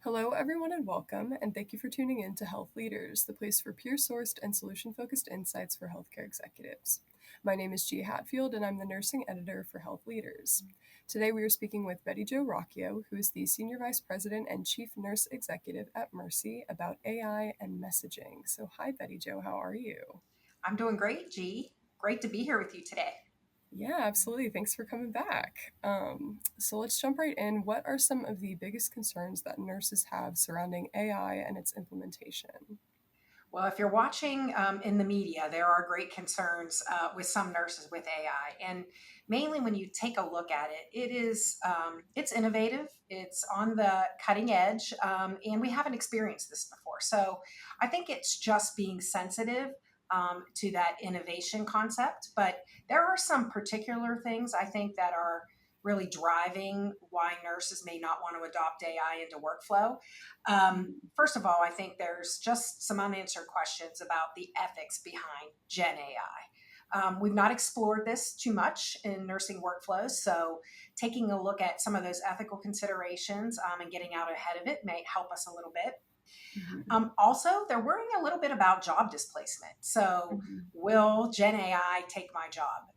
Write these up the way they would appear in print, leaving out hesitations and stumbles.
Hello, everyone, and welcome, and thank you for tuning in to Health Leaders, the place for peer-sourced and solution-focused insights for healthcare executives. My name is G. Hatfield, and I'm the nursing editor for Health Leaders. Today, we are speaking with Betty Jo Rocchio, who is the Senior Vice President and Chief Nurse Executive at Mercy, about AI and messaging. So, hi, Betty Jo, how are you? I'm doing great, G. Great to be here with you today. Yeah, absolutely. Thanks for coming back. So let's jump right in. What are some of the biggest concerns that nurses have surrounding AI and its implementation? Well, if you're watching in the media, there are great concerns with some nurses with AI, and mainly when you take a look at it, it's innovative, it's on the cutting edge, and we haven't experienced this before. So I think it's just being sensitive to that innovation concept. But there are some particular things I think that are really driving why nurses may not want to adopt AI into workflow. First of all, I think there's just some unanswered questions about the ethics behind Gen AI. We've not explored this too much in nursing workflows, so taking a look at some of those ethical considerations and getting out ahead of it may help us a little bit. Mhm. Also, they're worrying a little bit about job displacement. So, Mhm. will Gen AI take my job?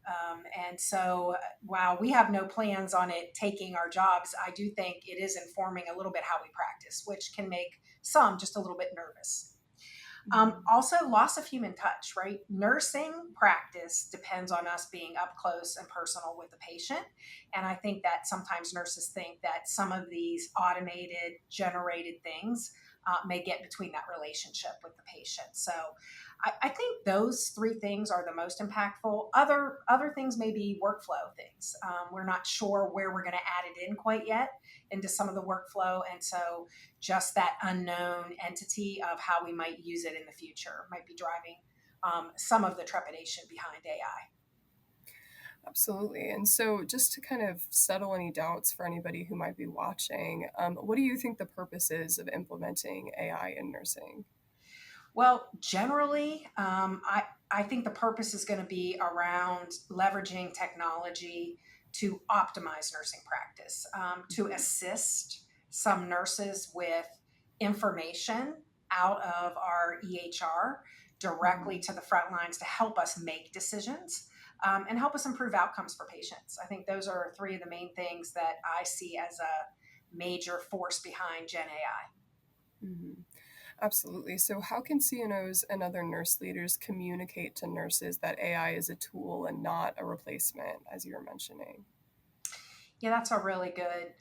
And so, while we have no plans on it taking our jobs, I do think it is informing a little bit how we practice, which can make some just a little bit nervous. Mhm. Also, loss of human touch, right? Nursing practice depends on us being up close and personal with the patient. And I think that sometimes nurses think that some of these automated, generated things may get between that relationship with the patient. So I think those three things are the most impactful. Other things may be workflow things. We're not sure where we're going to add it in quite yet into some of the workflow. And so just that unknown entity of how we might use it in the future might be driving some of the trepidation behind AI. Absolutely. And so, just to kind of settle any doubts for anybody who might be watching, what do you think the purpose is of implementing AI in nursing? Well, generally, I think the purpose is going to be around leveraging technology to optimize nursing practice, to assist some nurses with information out of our EHR directly Mhm. to the front lines to help us make decisions and help us improve outcomes for patients. I think those are three of the main things that I see as a major force behind Gen AI. Mhm. Absolutely. So, how can CNOs and other nurse leaders communicate to nurses that AI is a tool and not a replacement, as you were mentioning? Yeah, that's a really good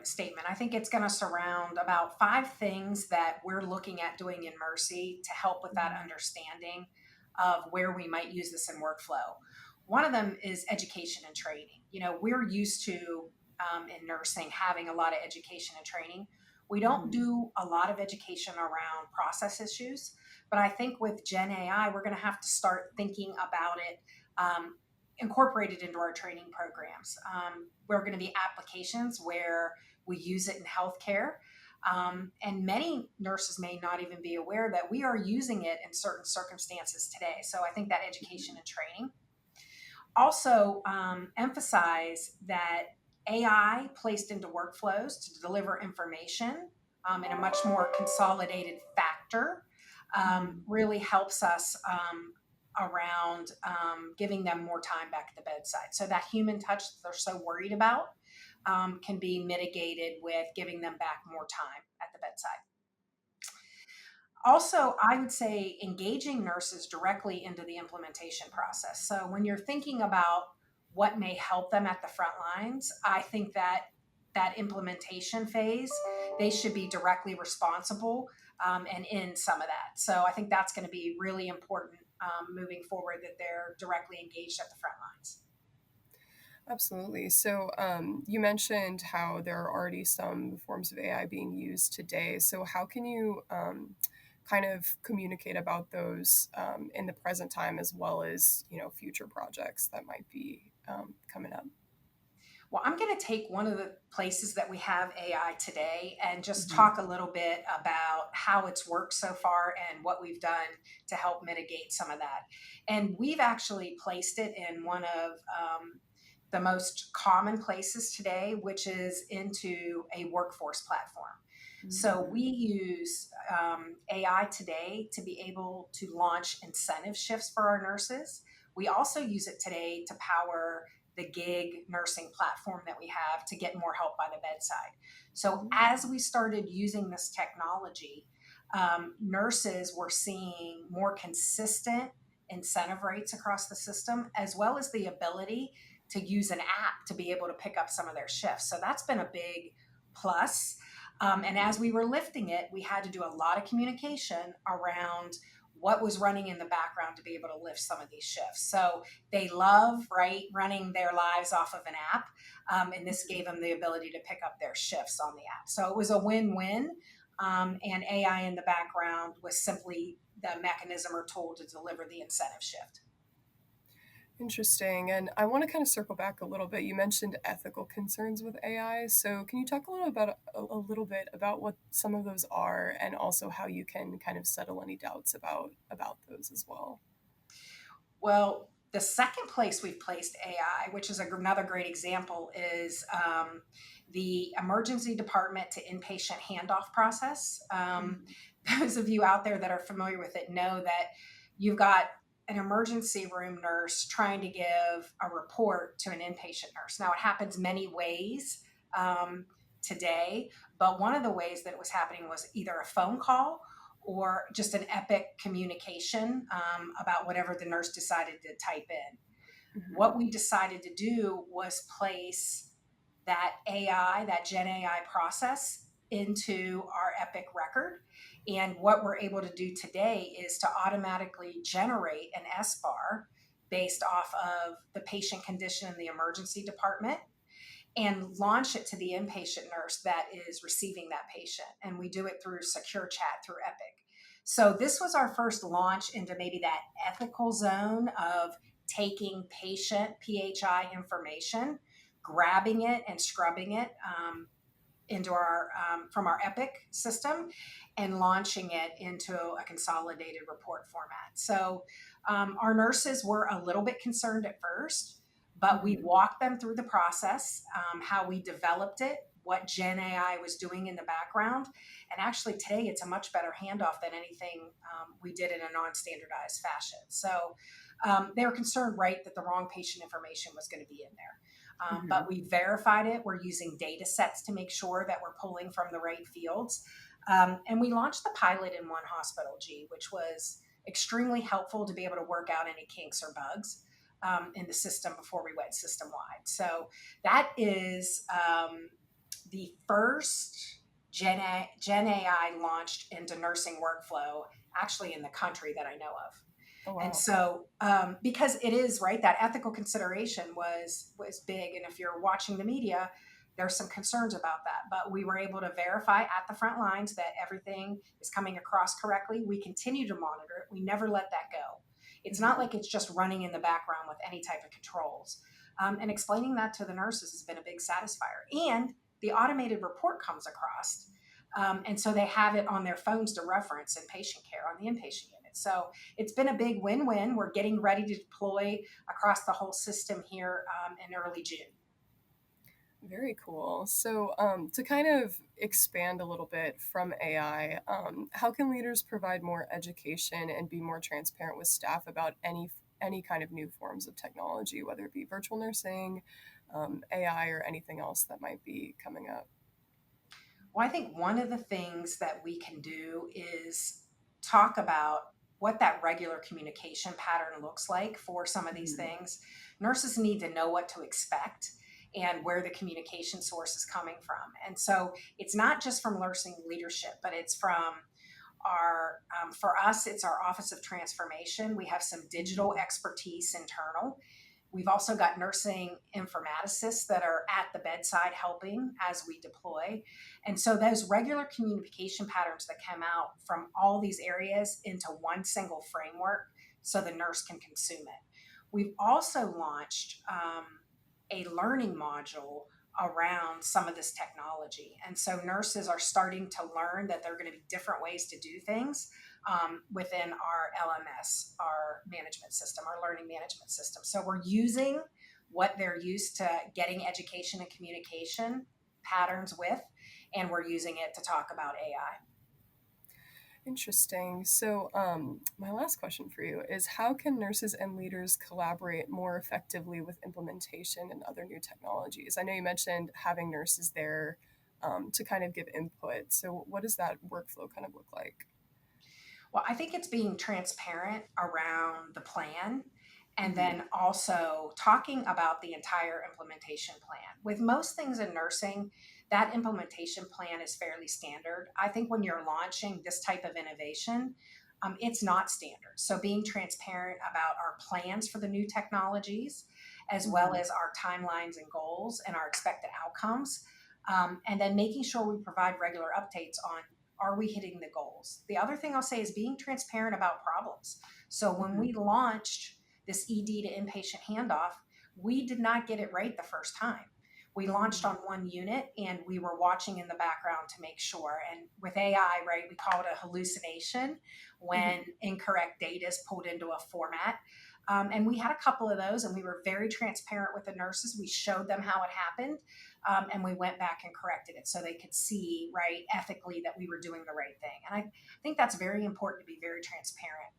statement. I think it's going to surround about five things that we're looking at doing in Mercy to help with that Mhm. understanding of where we might use this in workflow. One of them is education and training. You know, we're used to in nursing having a lot of education and training. We don't Mhm. do a lot of education around process issues, but I think with Gen AI, we're going to have to start thinking about it incorporated into our training programs. We're going to be applications where we use it in healthcare. And many nurses may not even be aware that we are using it in certain circumstances today. So I think that education and training. Also, emphasize that AI placed into workflows to deliver information in a much more consolidated factor Mhm. really helps us around giving them more time back at the bedside. So that human touch that they're so worried about can be mitigated with giving them back more time at the bedside. Also, I would say engaging nurses directly into the implementation process. So when you're thinking about what may help them at the front lines, I think that that implementation phase, they should be directly responsible and in some of that. So I think that's going to be really important moving forward that they're directly engaged at the front lines. Absolutely. So, you mentioned how there are already some forms of AI being used today. So, how can you kind of communicate about those in the present time as well as future projects that might be coming up? Well, I'm going to take one of the places that we have AI today and just Hmm. talk a little bit about how it's worked so far and what we've done to help mitigate some of that. And we've actually placed it in one of the most common places today, which is into a workforce platform. So we Mm. use AI today to be able to launch incentive shifts for our nurses. We also use it today to power the gig nursing platform that we have to get more help by the bedside. So as Mm. we started using this technology, nurses were seeing more consistent incentive rates across the system, as well as the ability to use an app to be able to pick up some of their shifts. So that's been a big plus. And as we were lifting it, we had to do a lot of communication around what was running in the background to be able to lift some of these shifts. So they love, right, running their lives off of an app. And this gave them the ability to pick up their shifts on the app. So it was a win-win. And AI in the background was simply the mechanism or tool to deliver the incentive shift. Interesting. And I want to kind of circle back a little bit. You mentioned ethical concerns with AI. So can you talk a little bit about what some of those are and also how you can kind of settle any doubts about those as well? Well, the second place we've placed AI, which is another great example, is the emergency department to inpatient handoff process. Mhm. Those of you out there that are familiar with it know that you've got an emergency room nurse trying to give a report to an inpatient nurse. Now, it happens many ways today, but one of the ways that it was happening was either a phone call or just an epic communication about whatever the nurse decided to type in. What Mhm. we decided to do was place that AI, that Gen AI process into our Epic record. And what we're able to do today is to automatically generate an S bar based off of the patient condition in the emergency department and launch it to the inpatient nurse that is receiving that patient. And we do it through secure chat through Epic. So this was our first launch into maybe that ethical zone of taking patient PHI information, grabbing it and scrubbing it into our from our Epic system, and launching it into a consolidated report format. So our nurses were a little bit concerned at first, but we Mhm. walked them through the process, how we developed it, what Gen AI was doing in the background. And actually, today it's a much better handoff than anything we did in a non standardized fashion. So they were concerned, right, that the wrong patient information was going to be in there. But Mhm. we verified it. We're using data sets to make sure that we're pulling from the right fields. And we launched the pilot in one hospital, G, which was extremely helpful to be able to work out any kinks or bugs in the system before we went system wide. So that is the first Gen AI launched into nursing workflow actually in the country that I know of. Oh And wow. so, because it is right, that ethical consideration was big. And if you're watching the media, there's some concerns about that. But we were able to verify at the front lines that everything is coming across correctly. We continue to monitor it. We never let that go. It's not Mhm. like it's just running in the background with any type of controls. And explaining that to the nurses has been a big satisfier. And the automated report comes across. And so they have it on their phones to reference in patient care on the inpatient unit. So it's been a big win-win. We're getting ready to deploy across the whole system here in early June. Very cool. So, to kind of expand a little bit from AI, how can leaders provide more education and be more transparent with staff about any kind of new forms of technology, whether it be virtual nursing, AI, or anything else that might be coming up? Well, I think one of the things that we can do is talk about what that regular communication pattern looks like for some of these Mhm. things. Nurses need to know what to expect and where the communication source is coming from. And so it's not just from nursing leadership, but it's from our for us it's our office of transformation. We have some digital Mhm. expertise internal. We've also got nursing informaticists that are at the bedside helping as we deploy. And so those regular communication patterns that come out from all these areas into one single framework so the nurse can consume it. We've also launched a learning module around some of this technology. And so nurses are starting to learn that there are going to be different ways to do things within our LMS, our management system, our learning management system. So we're using what they're used to getting education and communication patterns with, and we're using it to talk about AI. Interesting. So, my last question for you is how can nurses and leaders collaborate more effectively with implementation and other new technologies? I know you mentioned having nurses there to kind of give input. So, what does that workflow kind of look like? Well, I think it's being transparent around the plan and Mm-hmm. then also talking about the entire implementation plan. With most things in nursing, that implementation plan is fairly standard. I think when you're launching this type of innovation, it's not standard. So being transparent about our plans for the new technologies, as well Mm-hmm. as our timelines and goals and our expected outcomes, and then making sure we provide regular updates on are we hitting the goals? The other thing I'll say is being transparent about problems. So when Mm-hmm. we launched this ED to inpatient handoff, we did not get it right the first time. We launched on one unit and we were watching in the background to make sure. And with AI, right, we call it a hallucination when Mm-hmm. incorrect data is pulled into a format. And we had a couple of those, and we were very transparent with the nurses. We showed them how it happened, and we went back and corrected it so they could see, right, ethically that we were doing the right thing. And I think that's very important to be very transparent.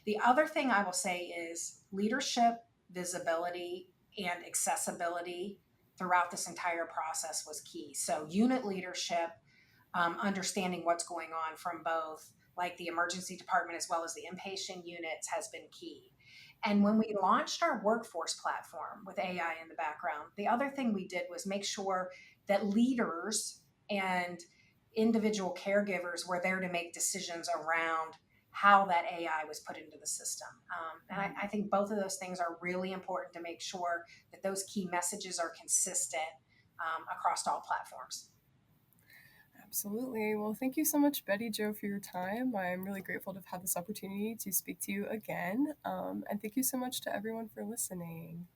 The other thing I will say is leadership, visibility, and accessibility throughout this entire process was key. So, unit leadership, understanding what's going on from both like the emergency department as well as the inpatient units has been key. And when we launched our workforce platform with AI in the background, the other thing we did was make sure that leaders and individual caregivers were there to make decisions around how that AI was put into the system. And I think both of those things are really important to make sure that those key messages are consistent across all platforms. Absolutely. Well, thank you so much, Betty Jo, for your time. I'm really grateful to have had this opportunity to speak to you again. And thank you so much to everyone for listening.